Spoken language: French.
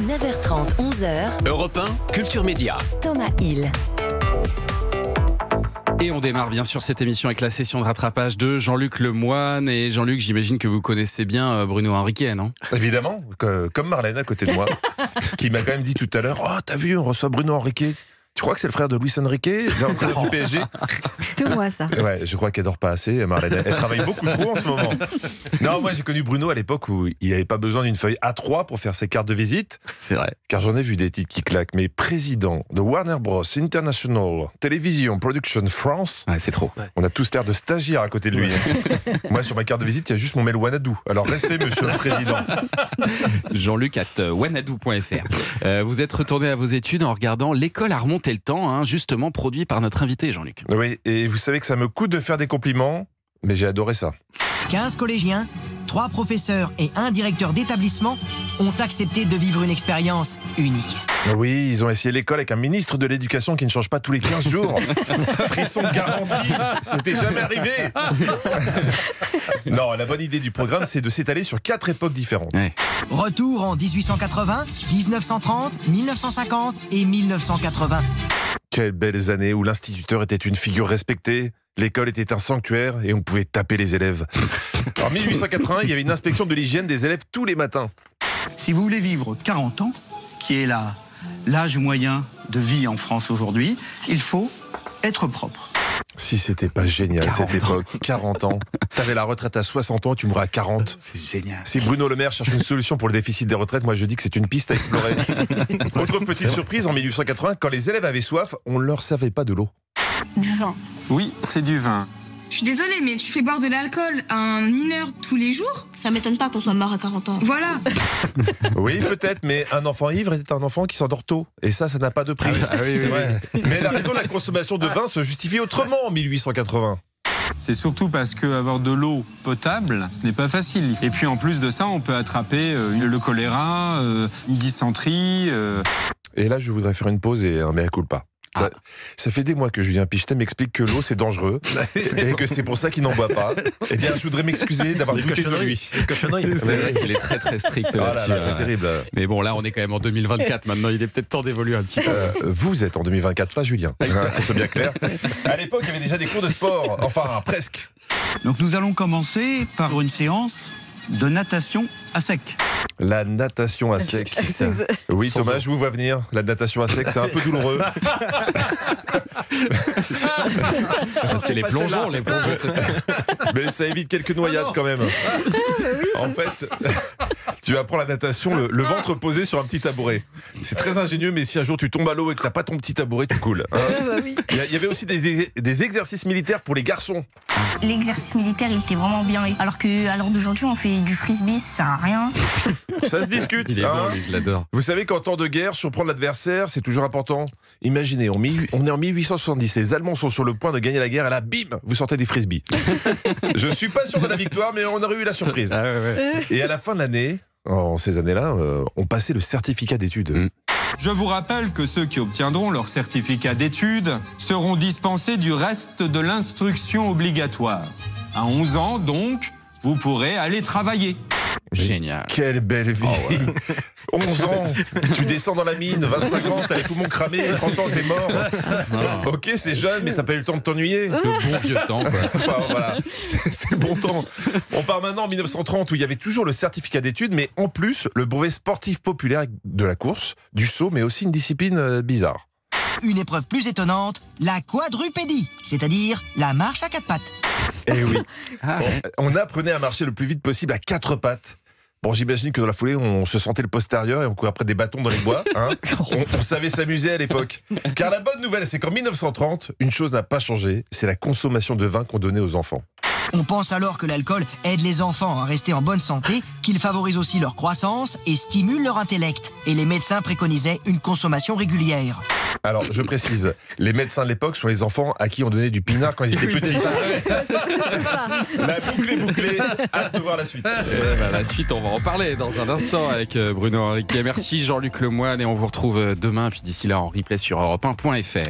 9h30, 11h. Europe 1, Culture Média. Thomas Hill. Et on démarre bien sûr cette émission avec la session de rattrapage de Jean-Luc Lemoyne. Et Jean-Luc, j'imagine que vous connaissez bien Bruno Henriquet, non ? Évidemment, comme Marlène à côté de moi, qui m'a quand même dit tout à l'heure « Oh, t'as vu, on reçoit Bruno Henriquet ». Tu crois que c'est le frère de Luis Enrique, l'entraîneur du PSG ? Tout moi ça. Ouais, je crois qu'elle dort pas assez, Marlène. Elle travaille beaucoup trop en ce moment. Non, moi j'ai connu Bruno à l'époque où il n'avait pas besoin d'une feuille A3 pour faire ses cartes de visite. C'est vrai. Car j'en ai vu des titres qui claquent. Mais président de Warner Bros. International Television Production France. Ouais, c'est trop. On a tous l'air de stagiaires à côté de lui. Moi sur ma carte de visite, il y a juste mon mail Wanadoo. Alors respect monsieur le président. Jean-Luc@wanadoo.fr. Vous êtes retourné à vos études en regardant L'école à remonter le temps, hein, justement produit par notre invité Jean-Luc. Oui, et vous savez que ça me coûte de faire des compliments, mais j'ai adoré ça. 15 collégiens, 3 professeurs et 1 directeur d'établissement ont accepté de vivre une expérience unique. Oui, ils ont essayé l'école avec un ministre de l'Éducation qui ne change pas tous les 15 jours. Frisson garanti, c'était jamais arrivé. Non, la bonne idée du programme, c'est de s'étaler sur 4 époques différentes. Ouais. Retour en 1880, 1930, 1950 et 1980. Quelles belles années où l'instituteur était une figure respectée, l'école était un sanctuaire et on pouvait taper les élèves. En 1880, il y avait une inspection de l'hygiène des élèves tous les matins. Si vous voulez vivre 40 ans, qui est l'âge moyen de vie en France aujourd'hui, il faut être propre. Si c'était pas génial cette époque, 40 ans, t'avais la retraite à 60 ans, tu mourrais à 40. C'est génial. Si Bruno Le Maire cherche une solution pour le déficit des retraites, moi je dis que c'est une piste à explorer. Autre petite surprise, en 1880, quand les élèves avaient soif, on ne leur servait pas de l'eau. Du vin. Oui, c'est du vin. Je suis désolée, mais tu fais boire de l'alcool à un mineur tous les jours ? Ça m'étonne pas qu'on soit mort à 40 ans. Voilà. Oui, peut-être, mais un enfant ivre était un enfant qui s'endort tôt. Et ça n'a pas de prix. C'est vrai. Mais la raison de la consommation de vin se justifie autrement en 1880. C'est surtout parce qu'avoir de l'eau potable, ce n'est pas facile. Et puis en plus de ça, on peut attraper le choléra, une dysenterie. Et là, je voudrais faire une pause et un mea culpa. Ça fait des mois que Julien Pichetet m'explique que l'eau c'est dangereux et que c'est pour ça qu'il n'en boit pas. Eh bien, je voudrais m'excuser d'avoir douté de lui. C'est vrai qu'il est très très strict là-dessus. C'est terrible. Mais bon, là on est quand même en 2024 maintenant, il est peut-être temps d'évoluer un petit peu. Vous êtes en 2024, pas Julien. Qu'on soit bien clair. À l'époque, il y avait déjà des cours de sport. Enfin, presque. Donc nous allons commencer par une séance de natation à sec. La natation à sec. Oui, Thomas, je vous vois venir. La natation à sec, c'est un peu douloureux. C'est les plongeons, Mais ça évite quelques noyades quand même. En fait, tu apprends la natation le ventre posé sur un petit tabouret. C'est très ingénieux, mais si un jour tu tombes à l'eau et que t'as pas ton petit tabouret, tu coules. Hein. Il y avait aussi des exercices militaires pour les garçons. L'exercice militaire, il était vraiment bien. Alors qu'à l'heure d'aujourd'hui, on fait du frisbee, ça sert à rien. Ça se discute. Il est bon, lui, je l'adore. Vous savez qu'en temps de guerre, surprendre l'adversaire, c'est toujours important. Imaginez, on est en 1870, les Allemands sont sur le point de gagner la guerre, et là, bim, vous sortez des frisbees. Je ne suis pas sûr de la victoire, mais on aurait eu la surprise. Ah ouais. Et à la fin de l'année, en ces années-là, on passait le certificat d'études. Je vous rappelle que ceux qui obtiendront leur certificat d'études seront dispensés du reste de l'instruction obligatoire. À 11 ans, donc, vous pourrez aller travailler. Génial. Quelle belle vie. 11 ans, tu descends dans la mine, 25 ans, t'as les poumons cramés, 30 ans, t'es mort. Ok, c'est jeune, mais t'as pas eu le temps de t'ennuyer. Le bon vieux temps, quoi. Enfin, voilà, c'est le bon temps. On part maintenant en 1930 où il y avait toujours le certificat d'études, mais en plus, le brevet sportif populaire de la course, du saut, mais aussi une discipline bizarre. Une épreuve plus étonnante, la quadrupédie, c'est-à-dire la marche à 4 pattes. Eh oui, on apprenait à marcher le plus vite possible à 4 pattes. Bon, j'imagine que dans la foulée, on se sentait le postérieur et on courait après des bâtons dans les bois. Hein. On savait s'amuser à l'époque. Car la bonne nouvelle, c'est qu'en 1930, une chose n'a pas changé, c'est la consommation de vin qu'on donnait aux enfants. On pense alors que l'alcool aide les enfants à rester en bonne santé, qu'il favorise aussi leur croissance et stimule leur intellect. Et les médecins préconisaient une consommation régulière. Alors, je précise, les médecins de l'époque sont les enfants à qui on donnait du pinard quand ils étaient petits. La boucle est bouclée. Hâte de voir la suite. La suite, on va en parler dans un instant avec Bruno Henriquet. Merci Jean-Luc Lemoyne et on vous retrouve demain. Puis d'ici là, en replay sur europe1.fr.